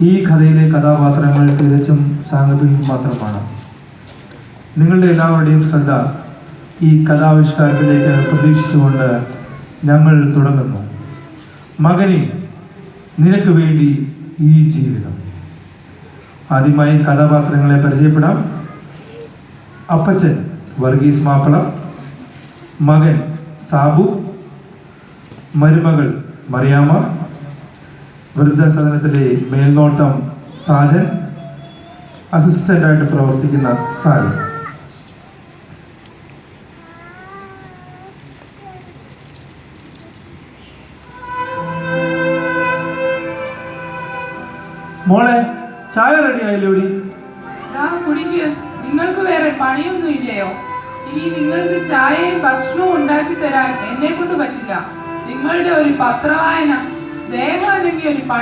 ഈ കഥയിലെ കഥാപാത്രങ്ങൾ തികച്ചും സാങ്കല്പികം മാത്രമാണ്. നിങ്ങളുടെ എല്ലാവരുടെയും ശ്രദ്ധ ഈ കഥാവിഷ്കാരത്തിലേക്ക് പ്രതീക്ഷിച്ചുകൊണ്ട് ഞങ്ങൾ തുടങ്ങുന്നു. മകനെ, നിനക്ക് വേണ്ടി ഈ ജീവിതം. ആദ്യമായി കഥാപാത്രങ്ങളെ പരിചയപ്പെടാം. അപ്പച്ചൻ വർഗീസ് മാപ്പിള, മകൻ സാബു, മരുമകൾ മറിയാമ്മ, വൃദ്ധസദനത്തിലെ മേൽനോട്ടം സാജൻ, അസിസ്റ്റന്റായിട്ട് പ്രവർത്തിക്കുന്ന സായി. മോളെ, ചായ റെഡി ആയില്ലോടി? കുടിക്ക്. നിങ്ങൾക്ക് വേറെ പണിയൊന്നും ഇല്ലയോ? ഇനി നിങ്ങൾക്ക് ചായയും ഭക്ഷണവും ഉണ്ടാക്കി തരാൻ എന്നെ കൊണ്ട് പറ്റില്ല. നിങ്ങളുടെ ഒരു പത്രവായന, ദേഹം അല്ലെങ്കിൽ ഒരു